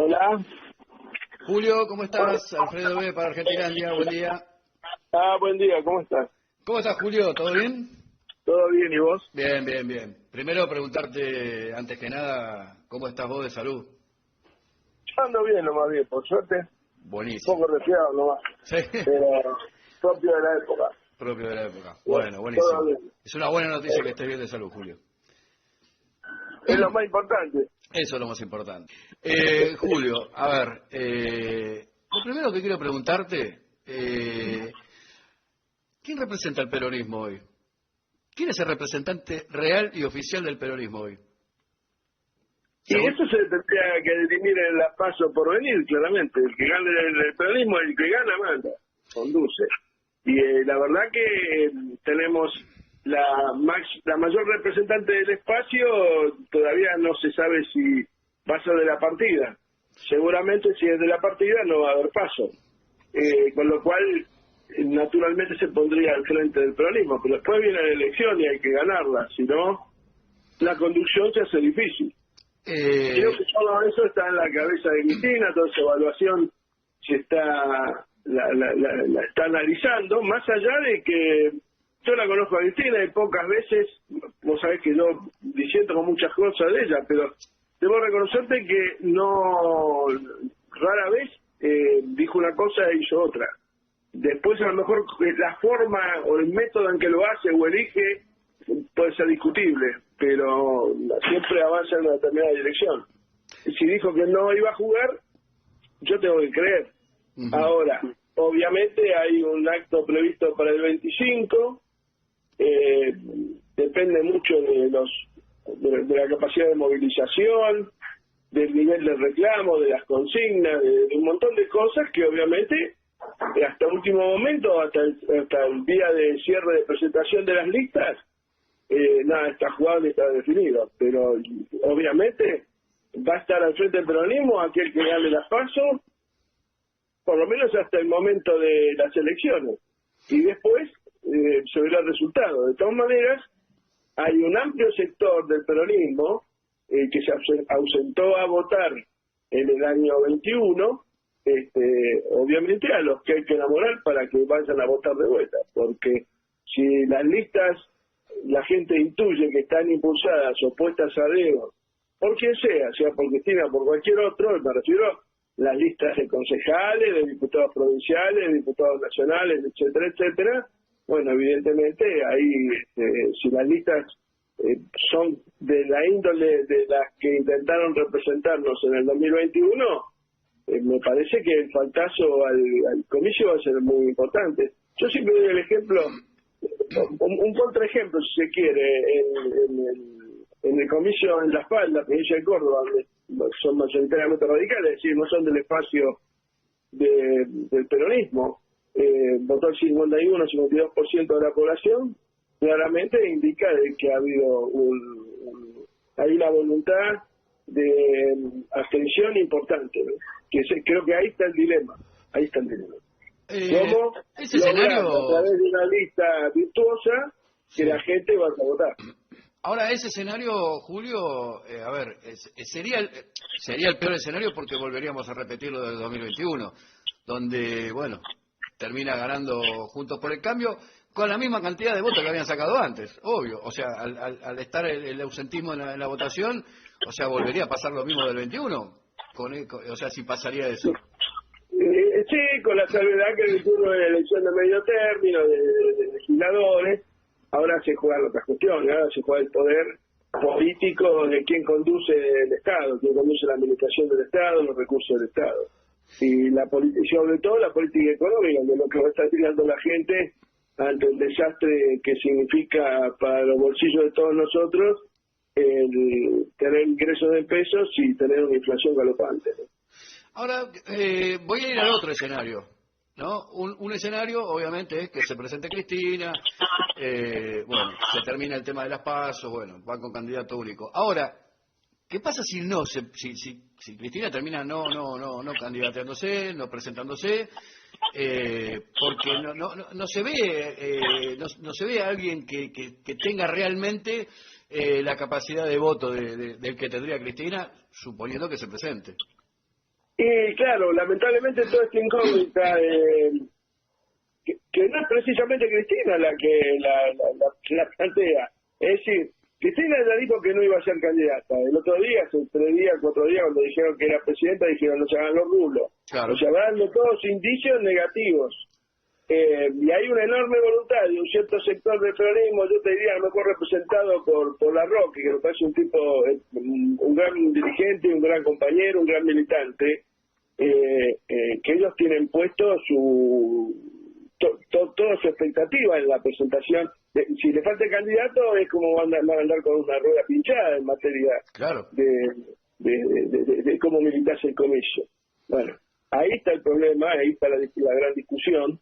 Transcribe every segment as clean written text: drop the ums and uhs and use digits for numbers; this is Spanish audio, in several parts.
Hola. Julio, ¿cómo estás? Alfredo B. para Argentilandia, buen día. Buen día, ¿cómo estás? ¿Cómo estás, Julio? ¿Todo bien? ¿Todo bien y vos? Bien, bien, bien. Primero preguntarte, antes que nada, ¿cómo estás vos de salud? Yo ando bien, nomás bien, por suerte. Un Buenísimo. poco resfriado nomás, Sí, pero propio de la época. propio de la época. Bueno, Bueno, todo buenísimo. bien. Es una buena noticia que estés bien de salud, Julio. Es lo más importante. Eso es lo más importante. Julio, a ver, lo primero que quiero preguntarte, ¿quién representa el peronismo hoy? ¿Quién es el representante real y oficial del peronismo hoy? Y Según... eso se tendría que definir en la paso por venir, claramente. El que gane el peronismo, el que gana, manda, conduce. Y la verdad que tenemos la mayor representante del espacio, todavía no se sabe si va a ser de la partida. Seguramente si es de la partida no va a haber paso. Con lo cual, naturalmente se pondría al frente del peronismo, pero después viene la elección y hay que ganarla, si no, la conducción se hace difícil. Creo que todo eso está en la cabeza de Cristina, toda esa evaluación se está la está analizando, más allá de que yo la conozco a Cristina y pocas veces, vos sabés que yo diciendo con muchas cosas de ella, pero debo reconocerte que no, rara vez dijo una cosa e hizo otra. Después a lo mejor la forma o el método en que lo hace o elige puede ser discutible, pero siempre avanza en una determinada dirección. Si dijo que no iba a jugar, yo tengo que creer. Ahora, obviamente hay un acto previsto para el 25, depende mucho de la capacidad de movilización, del nivel de reclamo, de las consignas, de un montón de cosas que obviamente hasta último momento, hasta el día de cierre de presentación de las listas, nada está jugado ni está definido, pero obviamente va a estar al frente del peronismo aquel que gane las PASO, por lo menos hasta el momento de las elecciones, y después se verá el resultado. De todas maneras, hay un amplio sector del peronismo que se ausentó a votar en el año 21, obviamente a los que hay que enamorar para que vayan a votar de vuelta, porque si las listas la gente intuye que están impulsadas o puestas a dedo, por quien sea por Cristina o por cualquier otro, me refiero a las listas de concejales, de diputados provinciales, de diputados nacionales, etcétera, etcétera. Bueno, evidentemente ahí, si las listas son de la índole de las que intentaron representarnos en el 2021, me parece que el faltazo al comicio va a ser muy importante. Yo siempre doy el ejemplo, un contraejemplo, si se quiere, en el comicio en La Falda, provincia de Córdoba, donde son mayoritariamente radicales, es decir, no son del espacio del peronismo, votó el 51-52% de la población, claramente indica de que ha habido hay una voluntad de abstención importante, ¿no? Creo que ahí está el dilema, ¿Cómo ese lograr escenario... a través de una lista virtuosa que Sí. la gente vaya a votar? Ahora, ese escenario, Julio, a ver, sería el peor escenario porque volveríamos a repetir lo del 2021, donde, bueno, termina ganando Juntos por el Cambio con la misma cantidad de votos que habían sacado antes, obvio. O sea, al estar el ausentismo en la votación, o sea, volvería a pasar lo mismo del 21, o sea, si pasaría eso. Sí, con la salvedad que el turno de elección de medio término, de legisladores, ahora se juegan otras cuestiones, ahora se juega el poder político de quién conduce el Estado, quién conduce la administración del Estado, los recursos del Estado. Y sobre todo la política económica, de lo que va a estar tirando la gente ante el desastre que significa para los bolsillos de todos nosotros el tener ingresos de pesos y tener una inflación galopante, ¿no? Ahora, voy a ir al otro escenario, ¿no? Un escenario, obviamente, es que se presente Cristina, bueno, se termina el tema de las PASO, bueno, van con candidato único. Ahora, ¿qué pasa si si Cristina termina no candidateándose, no presentándose? Porque no se ve no se ve a alguien que tenga realmente la capacidad de voto del que tendría Cristina, suponiendo que se presente. Y claro, lamentablemente toda esta incógnita, que no es precisamente Cristina la que la plantea. Es decir, Cristina ya dijo que no iba a ser candidata. El otro día, hace 3 días, 4 días, cuando dijeron que era presidenta, dijeron no se hagan los rulos. Claro. O sea, van dando todos indicios negativos. Y hay una enorme voluntad de un cierto sector del peronismo, yo te diría, a lo mejor representado por La Roque, que me parece un tipo, un gran dirigente, un gran compañero, un gran militante, que ellos tienen puesto toda su expectativa en la presentación. Si le falta el candidato, es como van a andar con una rueda pinchada en materia Claro. de cómo militarse el comicio. Bueno, ahí está el problema, ahí está la gran discusión.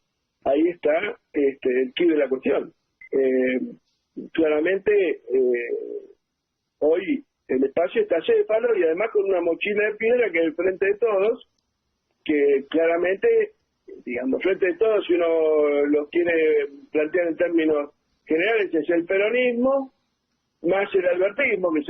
Ahí está el quid de la cuestión. Claramente, hoy el espacio está lleno de palos y además con una mochila de piedra que es el Frente de Todos, que claramente, digamos, Frente de Todos, si uno lo quiere plantear en términos generales, es el peronismo, más el albertismo, que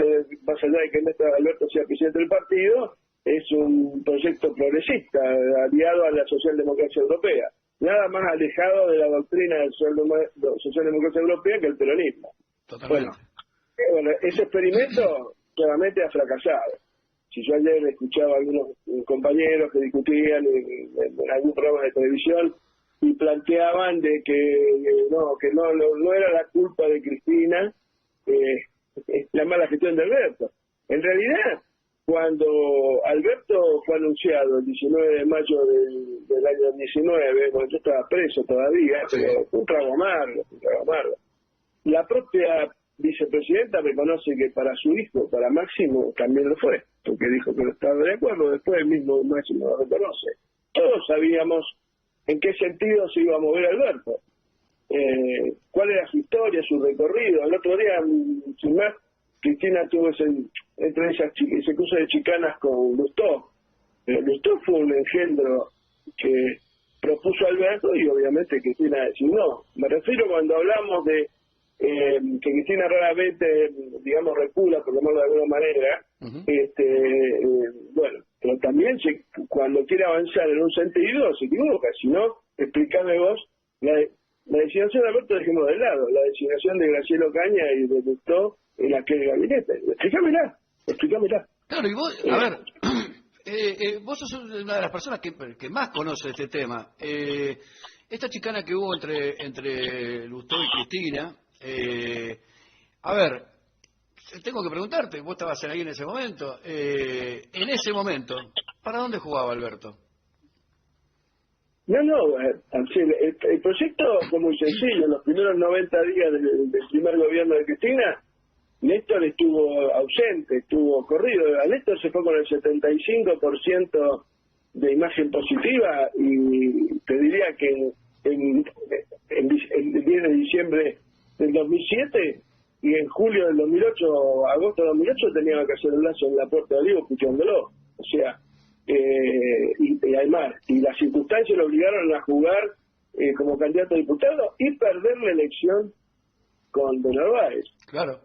más allá de que Néstor Alberto sea presidente del partido, es un proyecto progresista, aliado a la socialdemocracia europea. Nada más alejado de la doctrina de la socialdemocracia europea que el peronismo. Totalmente. Bueno, ese experimento claramente ha fracasado. Si yo ayer escuchaba a algunos compañeros que discutían en algún programa de televisión y planteaban de que no era la culpa de Cristina la mala gestión de Alberto. En realidad, cuando Alberto fue anunciado el 19 de mayo del año 19, bueno, yo estaba preso todavía, Sí. pero fue un trago amargo. La propia vicepresidenta reconoce que para su hijo, para Máximo, también lo fue, porque dijo que no estaba de acuerdo, después el mismo Máximo lo reconoce. Todos sabíamos en qué sentido se iba a mover Alberto, cuál era su historia, su recorrido. El otro día, sin más, Cristina tuvo ese cruce de chicanas con Lustó. Lustó fue un engendro que propuso Alberto y obviamente Cristina designó. Me refiero cuando hablamos de que Cristina raramente, digamos, recula, por llamarlo de alguna manera, bueno, pero también cuando quiere avanzar en un sentido se equivoca. Si no, explícame vos, la designación de Alberto dejemos de lado, la designación de Graciela Ocaña y de Lustó en aquel gabinete. Explícamela. Claro, y vos, a ver, vos sos una de las personas que más conoce este tema. Esta chicana que hubo entre Lustó y Cristina, a ver, tengo que preguntarte, vos estabas ahí en ese momento, ¿para dónde jugaba Alberto? No, el proyecto fue muy sencillo. En los primeros 90 días del primer gobierno de Cristina, Néstor estuvo ausente, estuvo corrido. A Néstor se fue con el 75% de imagen positiva y te diría que el 10 de diciembre del 2007 y en julio del 2008, agosto del 2008, tenía que hacer el lazo en la Puerta de Olivo escuchándolo. O sea, y además, y las circunstancias lo obligaron a jugar como candidato a diputado y perder la elección con de Narváez. Claro.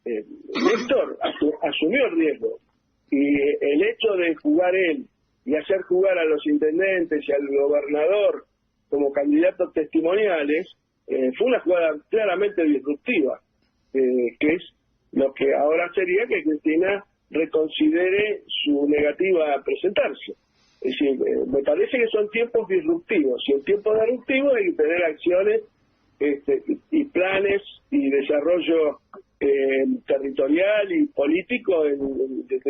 Néstor asumió el riesgo y el hecho de jugar él y hacer jugar a los intendentes y al gobernador como candidatos testimoniales fue una jugada claramente disruptiva, que es lo que ahora sería que Cristina reconsidere su negativa a presentarse. Es decir, me parece que son tiempos disruptivos y en tiempos disruptivos hay que tener acciones y planes y desarrollo territorial y político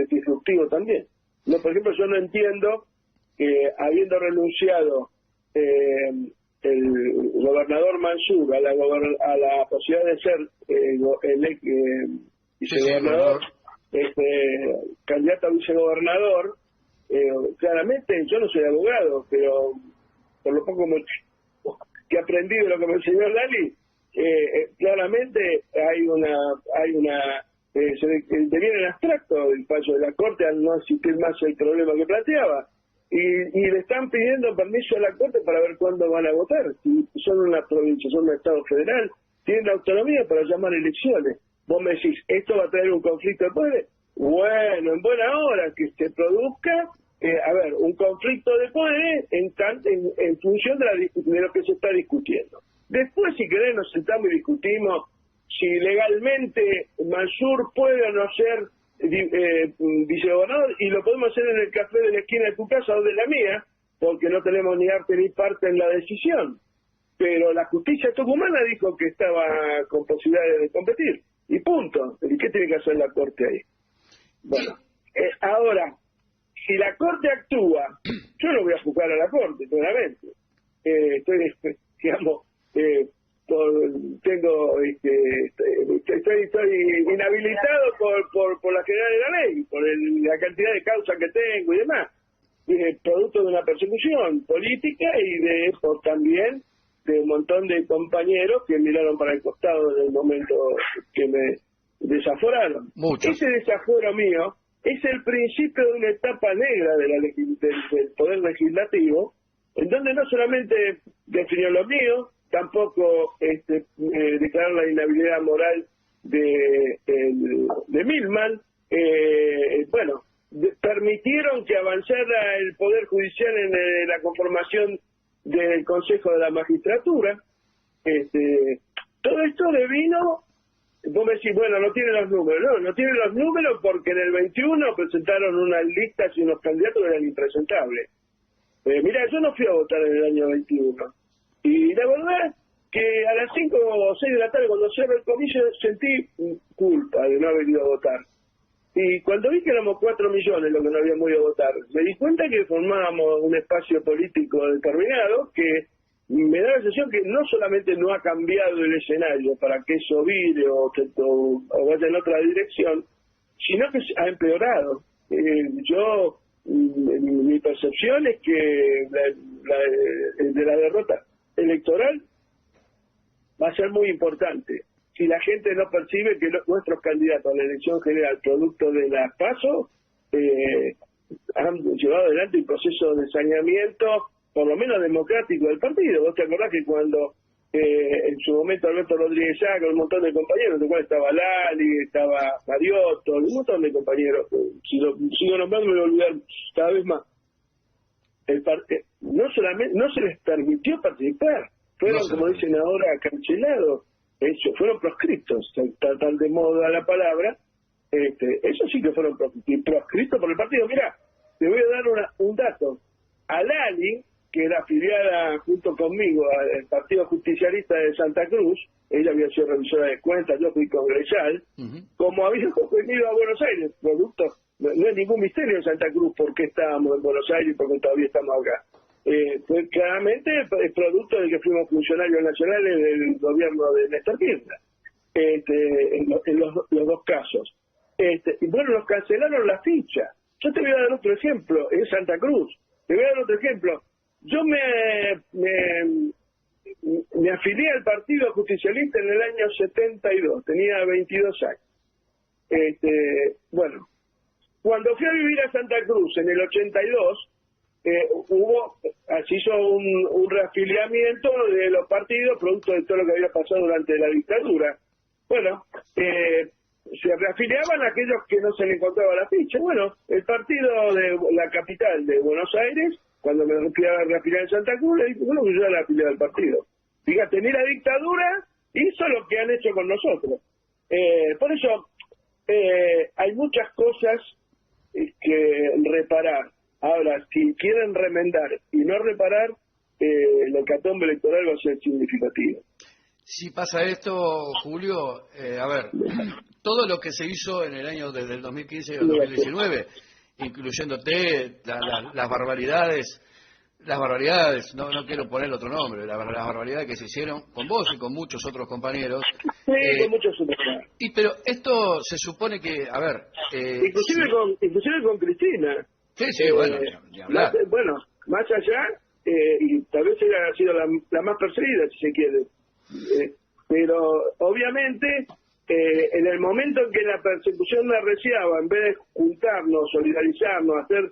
disruptivo también. No, por ejemplo, yo no entiendo que habiendo renunciado el gobernador Mansur a la posibilidad de ser vicegobernador, candidato a vicegobernador, claramente yo no soy abogado, pero por lo poco que aprendí de lo que me enseñó Lali, claramente se deviene en abstracto el fallo de la Corte al no existir más el problema que planteaba. Y le están pidiendo permiso a la Corte para ver cuándo van a votar. Si son una provincia, son un Estado federal, tienen la autonomía para llamar elecciones. Vos me decís, ¿esto va a traer un conflicto de poderes? Bueno, en buena hora que se produzca, un conflicto de poderes en función de lo que se está discutiendo. Después, si querés, nos sentamos y discutimos si legalmente Mansur puede o no ser vicegobernador, y lo podemos hacer en el café de la esquina de tu casa o de la mía, porque no tenemos ni arte ni parte en la decisión. Pero la justicia tucumana dijo que estaba con posibilidades de competir, y punto. ¿Y qué tiene que hacer la Corte ahí? Bueno, ahora, si la Corte actúa, yo no voy a juzgar a la Corte, claramente. Estoy inhabilitado por la general de la ley, por la cantidad de causas que tengo y demás, producto de una persecución política y también de un montón de compañeros que miraron para el costado en el momento que me desaforaron. Muchos. Ese desafuero mío es el principio de una etapa negra de del Poder Legislativo, en donde no solamente definió lo mío, tampoco declaró la inhabilidad moral de Milman, permitieron que avanzara el Poder Judicial en la conformación del Consejo de la Magistratura. Todo esto devino. Vos me decís, bueno, no tiene los números. No tiene los números porque en el 21 presentaron unas listas y unos candidatos que eran impresentables. Mira, yo no fui a votar en el año 21. Y la verdad que a las 5 o 6 de la tarde, cuando cerré el comillo, sentí culpa de no haber ido a votar. Y cuando vi que éramos 4 millones los que no habíamos ido a votar, me di cuenta que formábamos un espacio político determinado que me da la sensación que no solamente no ha cambiado el escenario para que eso vire o vaya en otra dirección, sino que ha empeorado. Mi percepción es que de la derrota electoral va a ser muy importante. Si la gente no percibe que nuestros candidatos a la elección general, producto de las PASO, han llevado adelante un proceso de saneamiento, por lo menos democrático, del partido. ¿Vos te acordás que cuando en su momento Alberto Rodríguez Sá, con un montón de compañeros, de cual estaba Lali, estaba Mariotto, un montón de compañeros, si lo sigo nombrando me voy a olvidar cada vez más, no se les permitió participar, fueron, como dicen ahora, cancelados, fueron proscriptos, tal de moda la palabra, eso sí que fueron proscriptos por el partido. Mira, te voy a dar un dato. A Lali, que era afiliada junto conmigo al Partido Justicialista de Santa Cruz, ella había sido revisora de cuentas, yo fui congresal, como había venido a Buenos Aires, no es ningún misterio en Santa Cruz por qué estábamos en Buenos Aires y por qué todavía estamos acá. Fue claramente el producto de que fuimos funcionarios nacionales del gobierno de Néstor Kirchner, en los dos casos. Y bueno, nos cancelaron la ficha. Yo te voy a dar otro ejemplo, en Santa Cruz. Te voy a dar otro ejemplo. Yo me afilié al Partido Justicialista en el año 72, tenía 22 años. Cuando fui a vivir a Santa Cruz en el 82, se hizo un reafiliamiento de los partidos producto de todo lo que había pasado durante la dictadura. Bueno, se reafiliaban aquellos que no se le encontraba la ficha. Bueno, el partido de la capital de Buenos Aires, cuando me reafiliaba en Santa Cruz, le dije, bueno, yo era la afiliada del partido. Fíjate, ni la dictadura hizo lo que han hecho con nosotros. Por eso, hay muchas cosas que reparar. Ahora, si quieren remendar y no reparar, el hecatombe electoral va a ser significativo. Si pasa esto, Julio, todo lo que se hizo en el año desde el 2015 al 2019, incluyéndote las barbaridades, no quiero poner otro nombre, las barbaridades que se hicieron con vos y con muchos otros compañeros. Sí, con muchos otros. Pero esto se supone que, inclusive con Cristina. Sí, bueno, ni hablar. Más allá, y tal vez haya sido la más perseguida, si se quiere. Pero obviamente, en el momento en que la persecución me arreciaba, en vez de juntarnos, solidarizarnos, hacer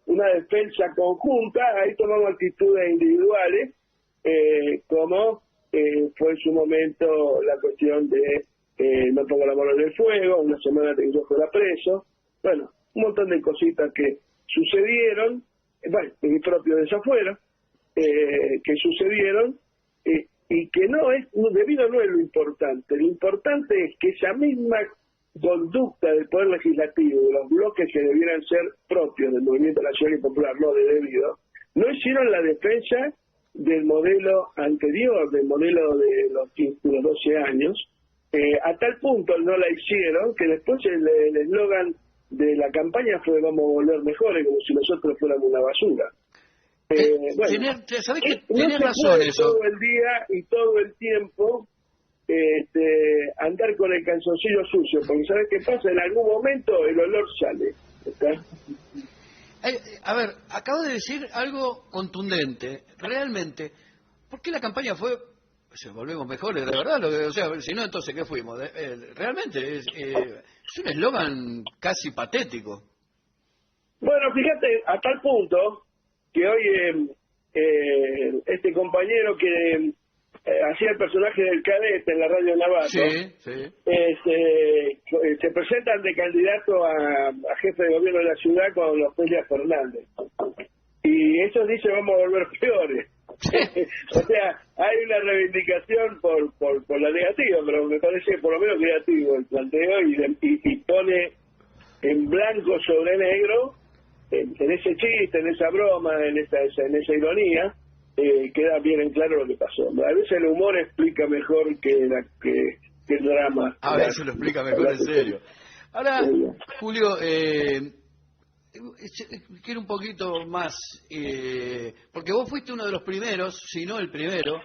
una defensa conjunta, ahí tomamos actitudes individuales, como fue en su momento la cuestión de no pongo la mano en el fuego, una semana que yo fuera preso, bueno, un montón de cositas que sucedieron, bueno, en mi propio desafuero, que sucedieron, y que debido no es lo importante es que esa misma conducta del Poder Legislativo, de los bloques que debieran ser propios del Movimiento Nacional y Popular, no de debido, no hicieron la defensa del modelo anterior, del modelo de los 12 años, a tal punto no la hicieron que después el eslogan de la campaña fue "vamos a volver mejores", como si nosotros fuéramos una basura. Bueno, ¿sabés que no tenés se razón puede eso? todo el día y todo el tiempo andar con el calzoncillo sucio, porque ¿sabes qué pasa? En algún momento el olor sale, ¿está? A ver, acabo de decir algo contundente. Realmente, ¿por qué la campaña fue volvemos mejores, de verdad? O sea, si no, entonces, ¿qué fuimos? Realmente es un eslogan casi patético. Bueno, fíjate, a tal punto que hoy este compañero que hacía el personaje del cadete en la radio Navato, sí. Se presentan de candidato a jefe de gobierno de la ciudad con los Pelia Fernández. Y ellos dicen "vamos a volver peores". O sea, hay una reivindicación por la negativa, pero me parece por lo menos creativo el planteo y pone en blanco sobre negro, en ese chiste, en esa broma, en esa ironía, queda bien en claro lo que pasó. A veces el humor explica mejor que el drama. A veces lo explica mejor, en serio. Ahora, Julio, quiero un poquito más, porque vos fuiste uno de los primeros, si no el primero,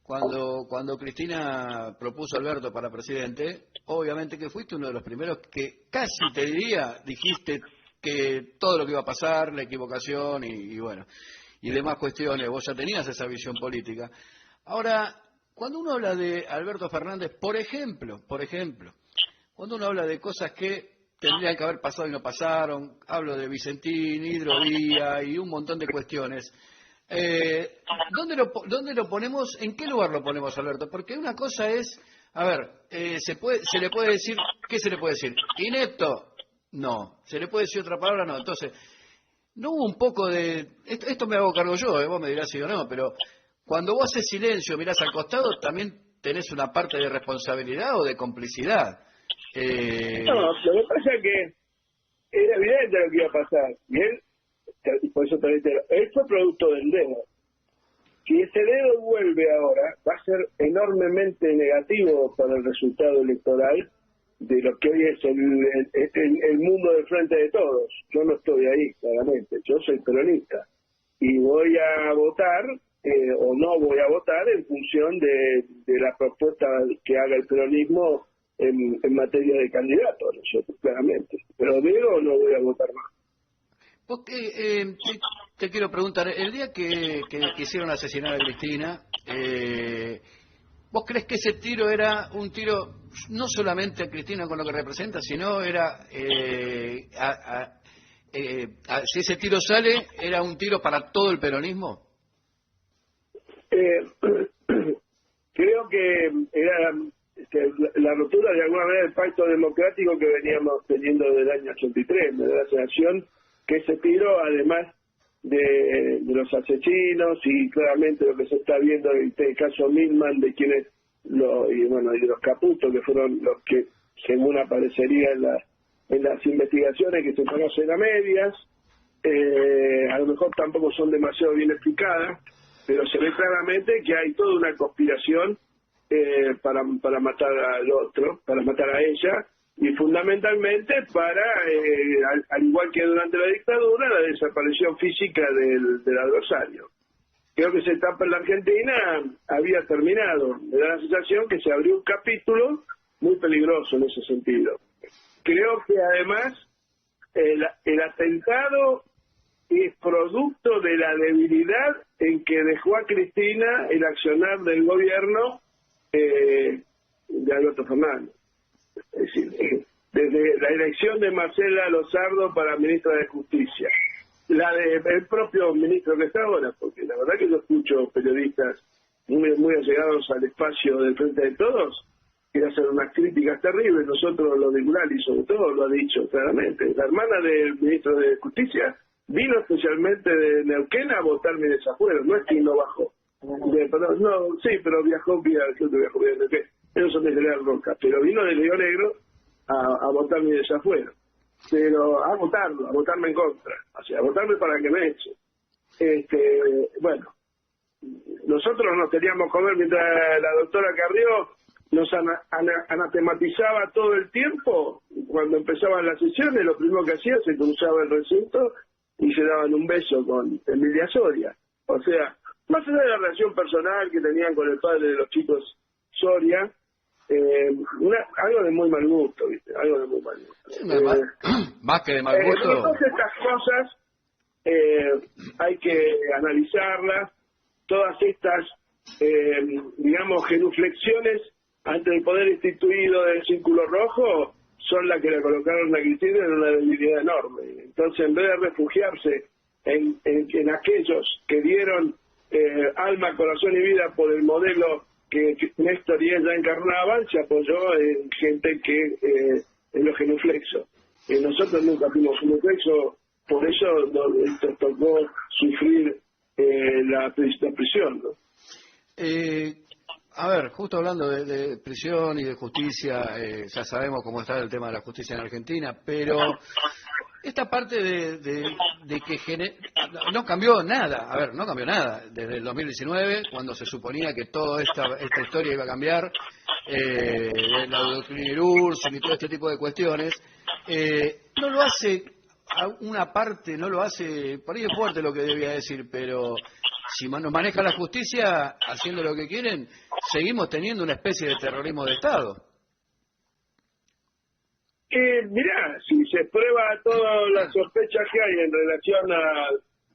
cuando Cristina propuso a Alberto para presidente, obviamente que fuiste uno de los primeros que casi te diría, dijiste que todo lo que iba a pasar, la equivocación y bueno, y demás cuestiones, vos ya tenías esa visión política. Ahora, cuando uno habla de Alberto Fernández, por ejemplo, cuando uno habla de cosas que tendrían que haber pasado y no pasaron, hablo de Vicentín, hidrovía y un montón de cuestiones, ¿dónde lo ponemos, en qué lugar lo ponemos, Alberto? Porque una cosa es, a ver, se le puede decir, ¿qué se le puede decir? ¿Inepto? No. ¿Se le puede decir otra palabra? No. Entonces, no hubo un poco de... Esto me hago cargo yo, vos me dirás sí o no, pero cuando vos haces silencio, mirás al costado, también tenés una parte de responsabilidad o de complicidad. No, lo que pasa es que era evidente lo que iba a pasar. Y él, por eso te reitero, él fue producto del dedo. Si ese dedo vuelve ahora, va a ser enormemente negativo para el resultado electoral de lo que hoy es el mundo del Frente de Todos. Yo no estoy ahí, claramente. Yo soy peronista. Y voy a votar, o no voy a votar, en función de la propuesta que haga el peronismo en materia de candidato, ¿no? Claramente. Pero digo, no voy a votar más. Porque, te quiero preguntar, el día que quisieron asesinar a Cristina, ¿vos crees que ese tiro era un tiro no solamente a Cristina con lo que representa, sino era, si ese tiro sale, era un tiro para todo el peronismo? Creo que era la ruptura de alguna manera del pacto democrático que veníamos teniendo desde el año 83, de la sensación que ese tiro, además de los asesinos y claramente lo que se está viendo en este caso Milman, de quienes y de los Caputo, que fueron los que según aparecería en las investigaciones que se conocen a medias, a lo mejor tampoco son demasiado bien explicadas, pero se ve claramente que hay toda una conspiración para matar al otro, para matar a ella, y fundamentalmente para, al igual que durante la dictadura, la desaparición física del adversario. Creo que esa etapa en la Argentina había terminado. Me da la sensación que se abrió un capítulo muy peligroso en ese sentido. Creo que además el atentado es producto de la debilidad en que dejó a Cristina el accionar del gobierno de Alberto Fernández. Es decir, desde la elección de Marcela Lozardo para ministra de Justicia, la del propio ministro que está ahora, porque la verdad que yo escucho periodistas muy allegados al espacio del Frente de Todos, quiere hacer unas críticas terribles. Nosotros, los de Gulali sobre todo, lo ha dicho claramente. La hermana del ministro de Justicia vino especialmente de Neuquén a votar mi desafuero, no es que no bajó. No, sí, pero viajó vía Neuquén. Ellos son de General Roca, pero vino de Río Negro a votar mi desafuero. Pero a votarme en contra, o sea, a votarme para que me eche. Bueno, nosotros nos queríamos comer mientras la doctora Carrió nos anatematizaba todo el tiempo. Cuando empezaban las sesiones, lo primero que hacía, se cruzaba el recinto y se daban un beso con Emilia Soria. O sea, más allá de la relación personal que tenían con el padre de los chicos Soria, algo de muy mal gusto, ¿viste? Algo de muy mal gusto. Más que de mal gusto. Todas estas cosas hay que analizarlas, todas estas, digamos, genuflexiones ante el poder instituido del Círculo Rojo son las que le colocaron a Cristina en una debilidad enorme. Entonces, en vez de refugiarse en aquellos que dieron alma, corazón y vida por el modelo que Néstor y ella encarnaban, se apoyó en gente que en los genuflexos. Nosotros nunca fuimos genuflexos, por eso nos tocó sufrir la prisión, ¿no? A ver, justo hablando de prisión y de justicia, ya sabemos cómo está el tema de la justicia en Argentina, pero esta parte de que no cambió nada, a ver, no cambió nada desde el 2019, cuando se suponía que toda esta historia iba a cambiar, la doctrina Urso y todo este tipo de cuestiones, no lo hace a una parte, no lo hace, por ahí es fuerte lo que debía decir, pero si nos maneja la justicia haciendo lo que quieren, seguimos teniendo una especie de terrorismo de Estado. Mirá, si se prueba todas las sospechas que hay en relación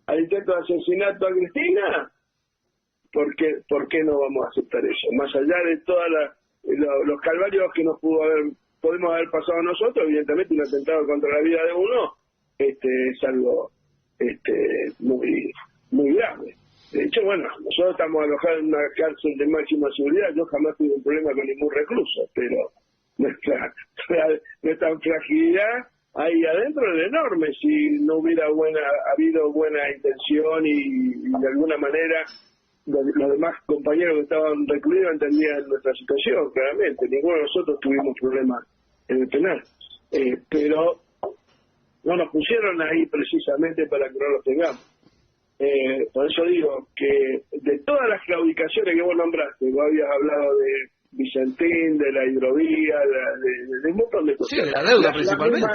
al intento de asesinato a Cristina, ¿por qué no vamos a aceptar eso? Más allá de todos los calvarios que podemos haber pasado nosotros, evidentemente un atentado contra la vida de uno es algo muy, muy grave. De hecho, bueno, nosotros estamos alojados en una cárcel de máxima seguridad. Yo jamás tuve un problema con ningún recluso, pero nuestra fragilidad ahí adentro es enorme. Si no hubiera habido buena intención y de alguna manera los demás compañeros que estaban recluidos entendían nuestra situación, claramente. Ninguno de nosotros tuvimos problemas en el penal. Pero no nos pusieron ahí precisamente para que no los tengamos. Por eso digo que de todas las claudicaciones que vos nombraste, vos habías hablado de Vicentín, de la hidrovía, de un montón de cosas. Sí, de la deuda principalmente.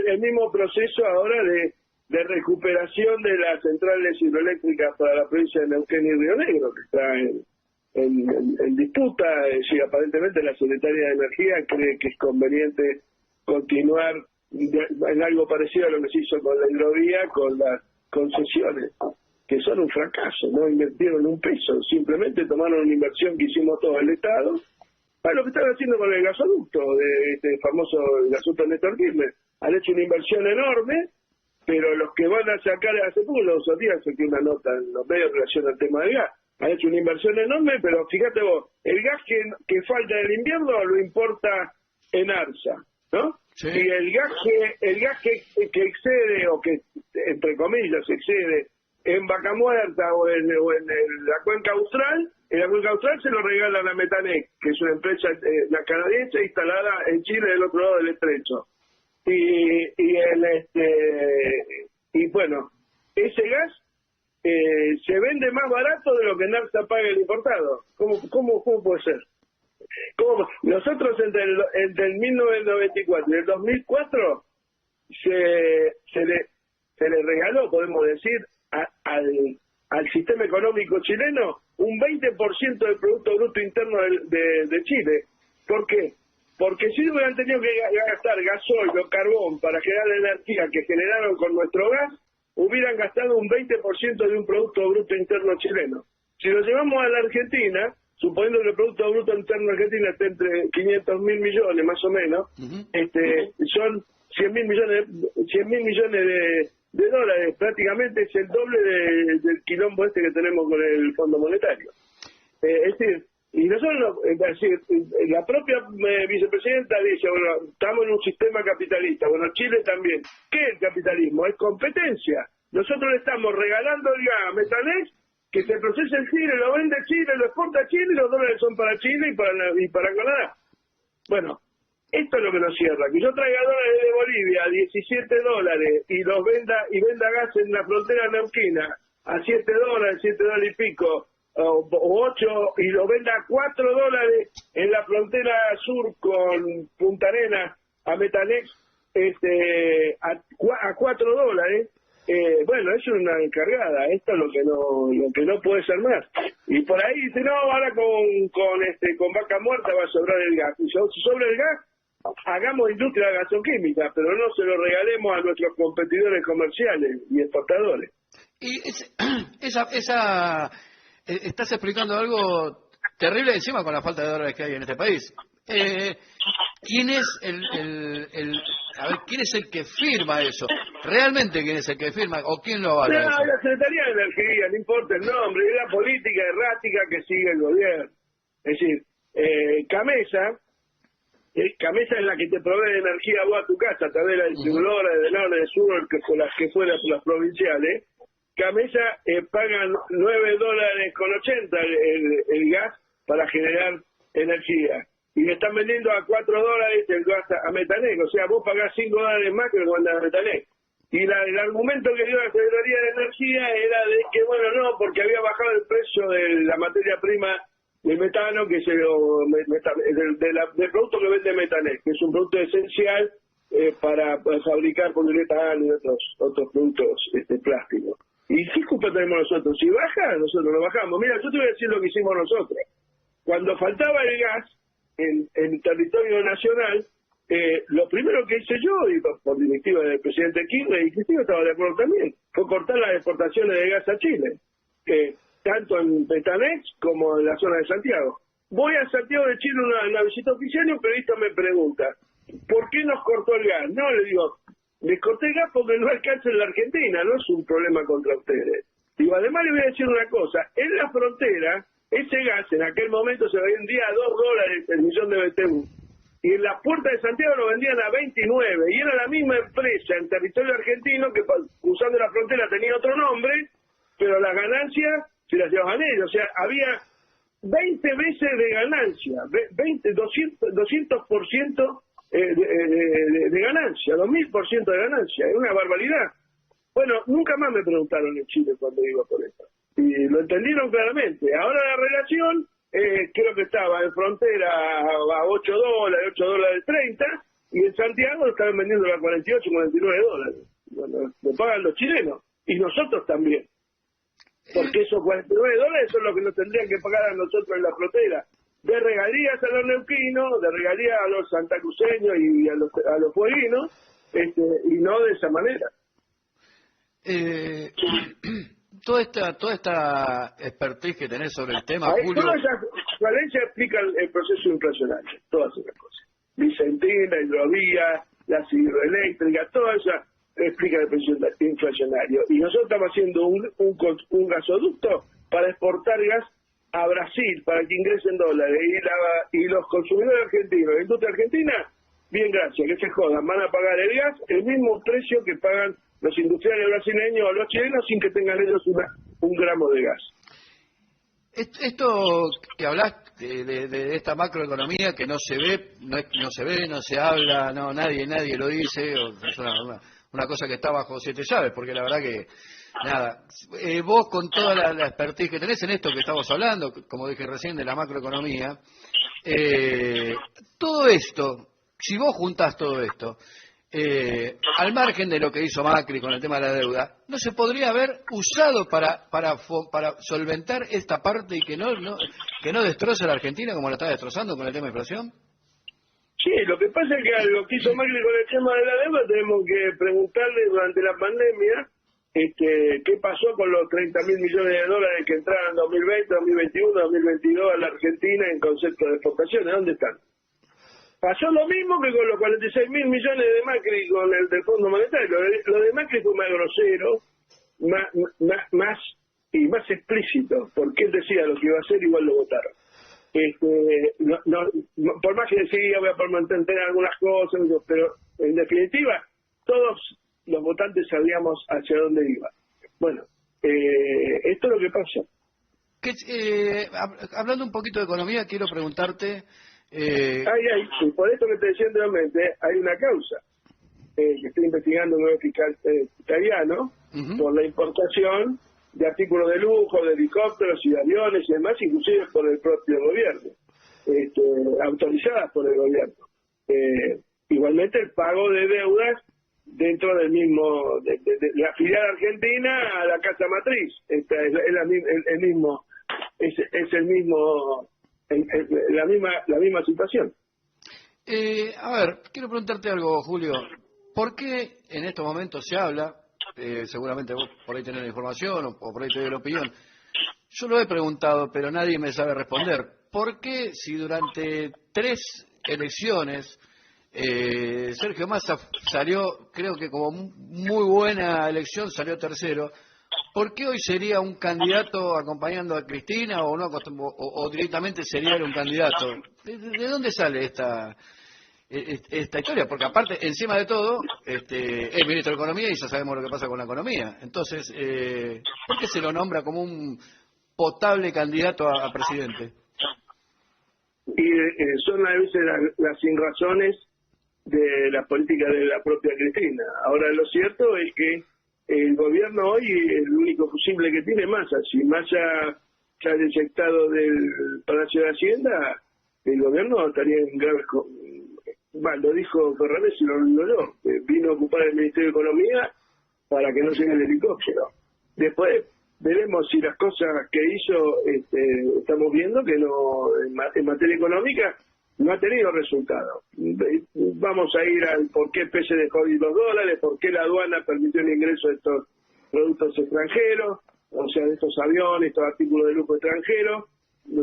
El mismo proceso ahora de recuperación de las centrales hidroeléctricas para la provincia de Neuquén y Río Negro, que está en disputa. Aparentemente la Secretaría de Energía cree que es conveniente continuar en algo parecido a lo que se hizo con la hidrovía, con las concesiones, que son un fracaso. No invirtieron un peso, simplemente tomaron una inversión que hicimos todo el Estado, para lo que están haciendo con el gasoducto, de este famoso gasoducto Néstor Kirchner. Han hecho una inversión enorme, pero los que van a sacar, hace poco los otros días saqué una nota en los medios en relación al tema del gas, han hecho una inversión enorme, pero fíjate vos, el gas que falta del invierno lo importa en ARSA, ¿no? Sí. Y el gas que excede, o que entre comillas excede en Vaca Muerta o en la cuenca austral, en la cuenca austral se lo regalan a Metanec, que es una empresa la canadiense instalada en Chile del otro lado del estrecho. Y bueno, ese gas se vende más barato de lo que NAFTA paga el importado. ¿Cómo puede ser? Nosotros entre el 1994 y el 2004 se le regaló, podemos decir, al sistema económico chileno un 20% del Producto Bruto Interno de Chile. ¿Por qué? Porque si hubieran tenido que gastar gasoil o carbón para generar la energía que generaron con nuestro gas, hubieran gastado un 20% de un Producto Bruto Interno chileno. Si lo llevamos a la Argentina, suponiendo que el Producto Bruto Interno argentino esté entre 500.000 millones más o menos, son 100.000 millones de dólares, prácticamente es el doble del quilombo que tenemos con el Fondo Monetario. Es decir, Y nosotros, es decir, la propia vicepresidenta dice, bueno, estamos en un sistema capitalista, bueno, Chile también. ¿Qué es el capitalismo? Es competencia. Nosotros le estamos regalando el gas a Metanex, que se procesa en Chile, lo vende Chile, lo exporta Chile, y los dólares son para Chile y para Canadá. Bueno, esto es lo que nos cierra, que yo traiga dólares de Bolivia a $17 y los venda gas en la frontera neuquina a $7, $7 y pico, o 8, y lo venda a $4 en la frontera sur con Punta Arenas a Metanex a $4. Bueno, es una encargada, esto es lo que no puede ser más. Y por ahí dice, no, ahora con vaca muerta va a sobrar el gas. Y si sobra el gas, hagamos industria de gasoquímica, pero no se lo regalemos a nuestros competidores comerciales y exportadores. Y estás explicando algo terrible encima con la falta de dólares que hay en este país. ¿Quién es quién es el que firma eso? ¿Realmente quién es el que firma o quién lo avala? No, la Secretaría de Energía, no importa el nombre, es la política errática que sigue el gobierno. Es decir, Camesa es la que te provee de energía vos a tu casa a través de la distribuidora de Norte, de Sur, que fue las provinciales. Camesa pagan $9.80 el gas para generar energía. Y le están vendiendo a $4 el gas a Metanex. O sea, vos pagás $5 más que lo que mandan a Metanex. Y el argumento que dio la Secretaría de Energía era de que, bueno, no, porque había bajado el precio de la materia prima del metano, que del producto que vende Metanex, que es un producto esencial para fabricar poliuretano y otros productos plásticos. ¿Y qué culpa tenemos nosotros? Si baja, nosotros lo bajamos. Mira, yo te voy a decir lo que hicimos nosotros. Cuando faltaba el gas en el territorio nacional, lo primero que hice yo, y por directiva del presidente Kirchner, y Cristina estaba de acuerdo también, fue cortar las exportaciones de gas a Chile, tanto en Metanex como en la zona de Santiago. Voy a Santiago de Chile una visita oficial y un periodista me pregunta, ¿por qué nos cortó el gas? No, le digo, les corté el gas porque no alcanza en la Argentina, no es un problema contra ustedes. Digo, además le voy a decir una cosa, en la frontera, ese gas en aquel momento se vendía a $2 el millón de BTU. Y en las puertas de Santiago lo vendían a 29. Y era la misma empresa en territorio argentino que usando la frontera tenía otro nombre, pero las ganancias se las llevaban ellos. O sea, había 20 veces de ganancia, 200% de ganancia, 2000% de ganancia. Es una barbaridad. Bueno, nunca más me preguntaron en Chile cuando iba por esto. Y lo entendieron claramente. Ahora la relación, creo que estaba en frontera a $8, $8.30, y en Santiago lo estaban vendiendo a $48, $49. Bueno, lo pagan los chilenos, y nosotros también. Porque esos $49 son los que nos tendrían que pagar a nosotros en la frontera. De regalías a los neuquinos, de regalías a los santacruceños y a los fueguinos, y no de esa manera. Toda esta expertise que tenés sobre el tema, Julio... Julio... Toda esa Valencia explica el proceso inflacionario, todas esas cosas. Vicentina, hidrovía, las hidroeléctricas, toda esa explica el proceso inflacionario. Y nosotros estamos haciendo un gasoducto para exportar gas a Brasil, para que ingresen dólares. Y los consumidores argentinos, la industria argentina, bien, gracias, que se jodan, van a pagar el gas el mismo precio que pagan los industriales brasileños o los chilenos sin que tengan ellos un gramo de gas. Esto que hablas de esta macroeconomía que no se ve, no se habla, no nadie lo dice, es una cosa que está bajo 7 llaves, porque la verdad que nada, vos con toda la expertise que tenés en esto que estamos hablando, como dije recién, de la macroeconomía, todo esto, si vos juntás todo esto, al margen de lo que hizo Macri con el tema de la deuda, ¿no se podría haber usado para solventar esta parte y que no destroce a la Argentina como la está destrozando con el tema de inflación? Sí, lo que pasa es que lo que hizo Macri con el tema de la deuda tenemos que preguntarle durante la pandemia qué pasó con los 30.000 millones de dólares que entraron en 2020, 2021, 2022 a la Argentina en concepto de exportaciones. ¿Dónde están? Pasó lo mismo que con los 46.000 millones de Macri con el del Fondo Monetario. Lo de Macri fue más grosero, más explícito, porque él decía lo que iba a hacer, igual lo votaron. Por más que decía voy a mantener algunas cosas, pero en definitiva todos los votantes sabíamos hacia dónde iba. Bueno, esto es lo que pasa. Hablando un poquito de economía, quiero preguntarte... por esto que te decía anteriormente, hay una causa que estoy investigando un nuevo fiscal italiano por la importación de artículos de lujo, de helicópteros y de aviones y demás, inclusive por el propio gobierno, autorizadas por el gobierno. Igualmente el pago de deudas dentro del mismo, de la filial argentina a la casa matriz. Es la misma situación. A ver, quiero preguntarte algo, Julio. ¿Por qué en estos momentos se habla, seguramente vos por ahí tenés la información o por ahí tenés la opinión, yo lo he preguntado, pero nadie me sabe responder, ¿por qué si durante 3 elecciones Sergio Massa salió, creo que como muy buena elección, salió tercero, ¿por qué hoy sería un candidato acompañando a Cristina o no, o directamente sería un candidato? ¿De dónde sale esta historia? Porque aparte, encima de todo, es ministro de Economía y ya sabemos lo que pasa con la economía. Entonces, ¿por qué se lo nombra como un potable candidato a presidente? Y son a veces las sinrazones de la política de la propia Cristina. Ahora, lo cierto es que el gobierno hoy es el único fusible que tiene Massa. Si Massa se ha desectado del Palacio de Hacienda, el gobierno estaría en graves... lo dijo Fernández y lo ignoró. Vino a ocupar el Ministerio de Economía para que no llegue el helicóptero. Después veremos si las cosas que hizo, estamos viendo que no, en materia económica no ha tenido resultado. Vamos a ir al por qué el peso dejó de $2, por qué la aduana permitió el ingreso de estos productos extranjeros, o sea, de estos aviones, estos artículos de lujo extranjeros.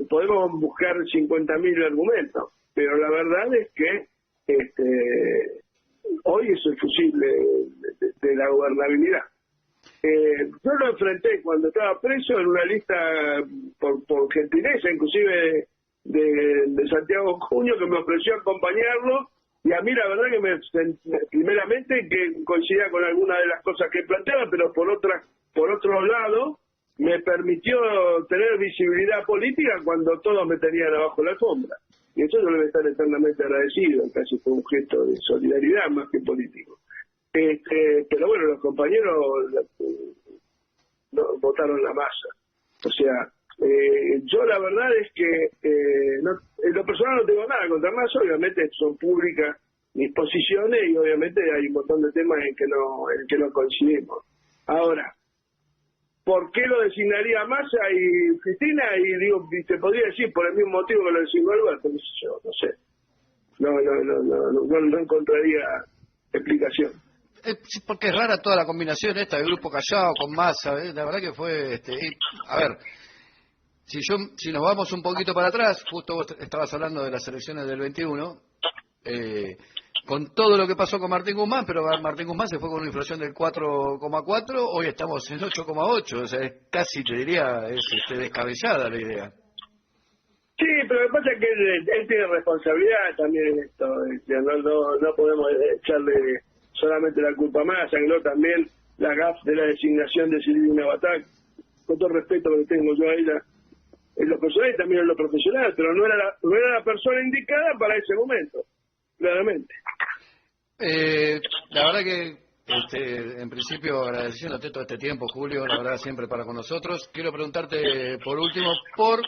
Podemos buscar 50.000 argumentos, pero la verdad es que hoy es el fusible de la gobernabilidad. Yo lo enfrenté cuando estaba preso en una lista por gentileza, inclusive de Santiago Junio, que me ofreció acompañarlo, y a mí la verdad que primeramente que coincidía con algunas de las cosas que planteaba, pero por otro lado me permitió tener visibilidad política cuando todos me tenían abajo la alfombra. Y eso yo le voy a estar eternamente agradecido, casi fue un gesto de solidaridad más que político. Pero bueno, los compañeros votaron la masa. O sea, yo la verdad es que en lo personal no tengo nada contra Massa, obviamente son públicas mis posiciones y obviamente hay un montón de temas en que no coincidimos. Ahora, ¿por qué lo designaría Massa y Cristina? Y digo, te podría decir por el mismo motivo que lo designó Alberto, yo no sé. No encontraría explicación. Sí, porque es rara toda la combinación esta de Grupo Callao con Massa, la verdad que fue, a ver, si nos vamos un poquito para atrás, justo vos estabas hablando de las elecciones del 21, con todo lo que pasó con Martín Guzmán, pero Martín Guzmán se fue con una inflación del 4,4, hoy estamos en 8,8, o sea, es casi, te diría, es descabellada la idea. Sí, pero lo que pasa es que él tiene responsabilidad también en esto, no podemos echarle solamente la culpa a Massa, sino también la gaf de la designación de Silvina Batak, con todo el respeto que tengo yo a ella, en lo personal y también en lo profesional, pero no era la persona indicada para ese momento, claramente. La verdad que, en principio, agradeciéndote todo este tiempo, Julio, la verdad siempre para con nosotros. Quiero preguntarte, por último, por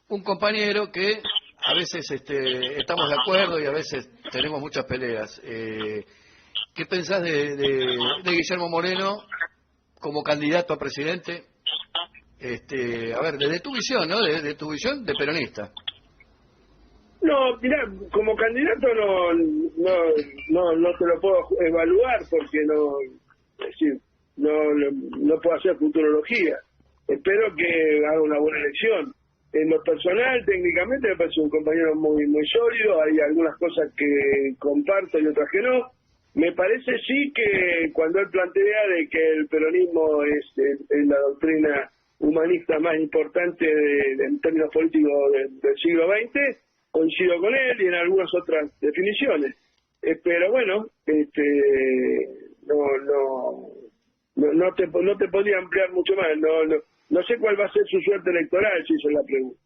un compañero que a veces estamos de acuerdo y a veces tenemos muchas peleas. ¿Qué pensás de Guillermo Moreno como candidato a presidente? A ver, desde tu visión, ¿no? De tu visión de peronista. No, mirá, como candidato no te lo puedo evaluar porque no puedo hacer futurología. Espero que haga una buena elección. En lo personal, técnicamente, me parece un compañero muy muy sólido. Hay algunas cosas que comparto y otras que no. Me parece sí que cuando él plantea de que el peronismo es la doctrina humanistas más importantes en términos políticos del siglo XX, coincido con él y en algunas otras definiciones. Pero bueno, no te podía ampliar mucho más. No sé cuál va a ser su suerte electoral, si esa es la pregunta.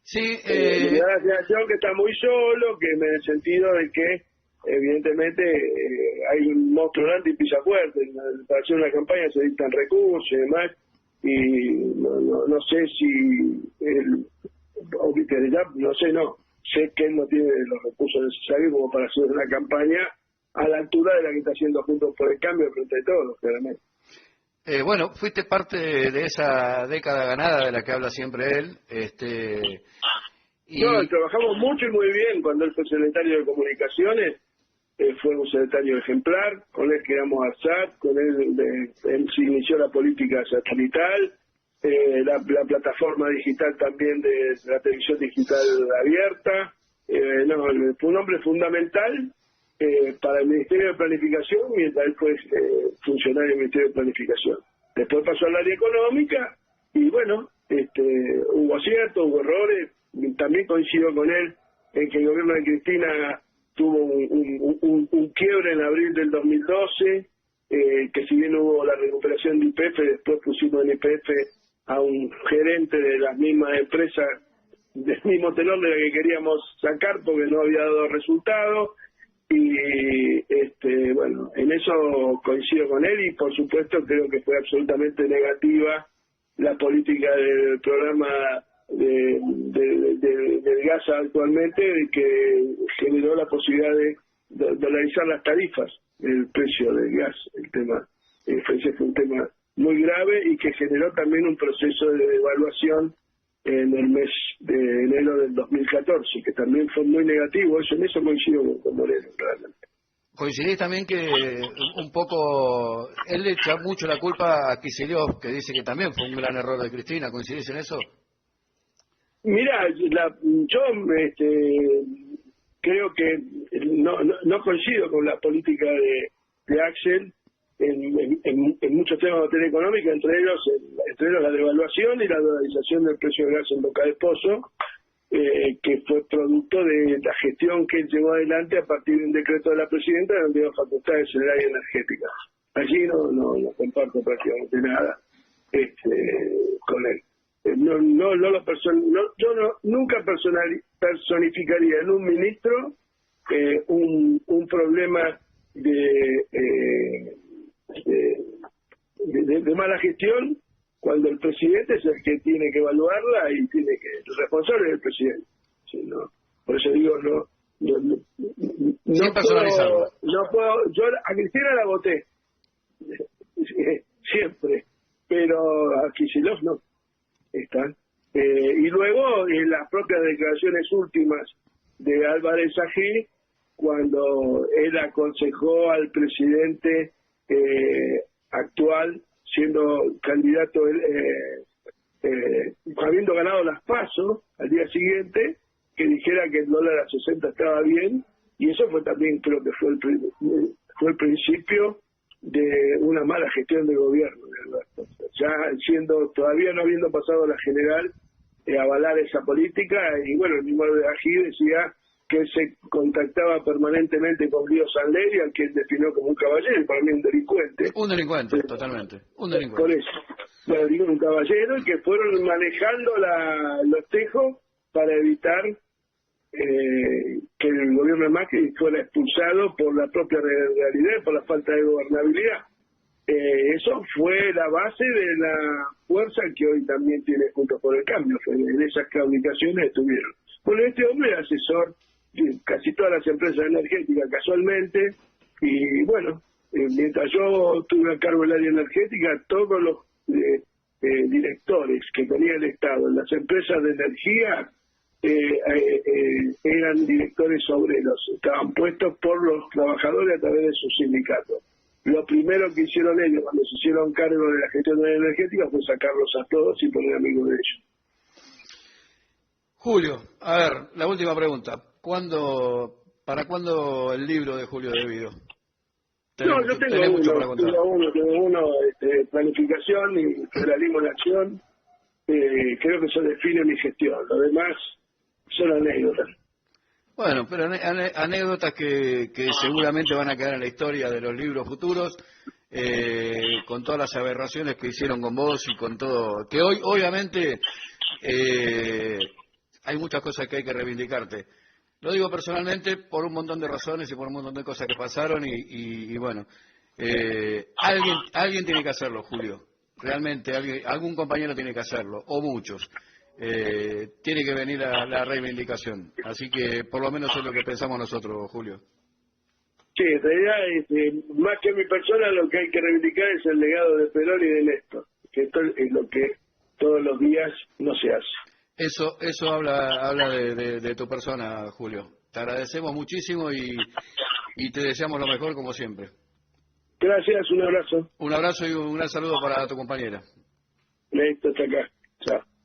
Sí, Me da la sensación que está muy solo, que en el sentido de que evidentemente hay un monstruo grande y pisa fuerte. Para hacer una campaña se dictan recursos y demás, y no sé si él, sé que él no tiene los recursos necesarios como para hacer una campaña a la altura de la que está haciendo Juntos por el Cambio frente a todos, claramente. Bueno, fuiste parte de esa década ganada de la que habla siempre él. No, trabajamos mucho y muy bien. Cuando él fue secretario de Comunicaciones, fue un secretario ejemplar. Con él creamos ARSAT, con él se inició la política satelital, la plataforma digital también de la televisión digital abierta. Fue un hombre fundamental para el Ministerio de Planificación, mientras él fue funcionario del Ministerio de Planificación. Después pasó al área económica y bueno, hubo aciertos, hubo errores. También coincido con él en que el gobierno de Cristina tuvo un quiebre en abril del 2012, que si bien hubo la recuperación de YPF, después pusimos en YPF a un gerente de las mismas empresas del mismo tenor de la que queríamos sacar porque no había dado resultado. Y bueno, en eso coincido con él y por supuesto creo que fue absolutamente negativa la política del programa del gas actualmente, que generó la posibilidad de dolarizar las tarifas, el precio del gas. El tema ese fue un tema muy grave y que generó también un proceso de devaluación en el mes de enero del 2014, que también fue muy negativo. En eso coincido con Moreno, realmente. Coincidís también que un poco él le echa mucho la culpa a Kicillof, que dice que también fue un gran error de Cristina. ¿Coincidís en eso? Mira, yo creo que no coincido con la política de Axel en muchos temas de materia económica, entre ellos la devaluación y la dolarización del precio del gas en Boca de Pozo, que fue producto de la gestión que él llevó adelante a partir de un decreto de la presidenta donde dio facultades en el área energética. Allí no comparto prácticamente nada con él. Yo nunca personificaría en un ministro un problema de mala gestión, cuando el presidente es el que tiene que evaluarla y el responsable es el presidente. ¿Sí? ¿No? Por eso digo, sin personalizarlo. Yo a Cristina la voté siempre, pero a Kicillof no. Y luego en las propias declaraciones últimas de Álvarez Agil, cuando él aconsejó al presidente actual, siendo candidato, habiendo ganado las PASO al día siguiente, que dijera que el dólar a 60 estaba bien, y eso fue también, creo que fue el principio de una mala gestión de gobierno, ¿verdad? Ya todavía no habiendo pasado la general, avalar esa política. Y bueno, el mismo de Ají decía que se contactaba permanentemente con Lío Sanleri, al que él definió como un caballero, para mí un delincuente. Un delincuente, totalmente, un delincuente. Por eso, bueno, digo un caballero, y que fueron manejando los tejos para evitar que el gobierno de Macri fuera expulsado por la propia realidad, por la falta de gobernabilidad. Eso fue la base de la fuerza que hoy también tiene Juntos por el Cambio. En esas claudicaciones estuvieron. Bueno, este hombre es asesor de casi todas las empresas energéticas casualmente, y bueno, mientras yo tuve a cargo el área energética, todos los directores que tenía el Estado en las empresas de energía eran directores obreros, estaban puestos por los trabajadores a través de sus sindicatos. Lo primero que hicieron ellos cuando se hicieron cargo de la gestión energética fue sacarlos a todos y poner amigos de ellos. Julio, a ver, la última pregunta. ¿Para cuándo el libro de Julio De Vido? Yo tengo uno, planificación y federalismo en acción. creo que eso define mi gestión. Lo demás son anécdotas. Bueno, pero anécdotas que seguramente van a quedar en la historia de los libros futuros, con todas las aberraciones que hicieron con vos y con todo, que hoy obviamente hay muchas cosas que hay que reivindicarte. Lo digo personalmente por un montón de razones y por un montón de cosas que pasaron y bueno, alguien tiene que hacerlo, Julio. Realmente algún compañero tiene que hacerlo, o muchos. Tiene que venir la reivindicación. Así que por lo menos es lo que pensamos nosotros, Julio. Sí, en realidad, más que mi persona, lo que hay que reivindicar es el legado de Perón y de Néstor, que esto es lo que todos los días no se hace. Eso habla de tu persona, Julio. Te agradecemos muchísimo y te deseamos lo mejor como siempre. Gracias, un abrazo. Un abrazo y un gran saludo para tu compañera. Listo, hasta acá. Chao.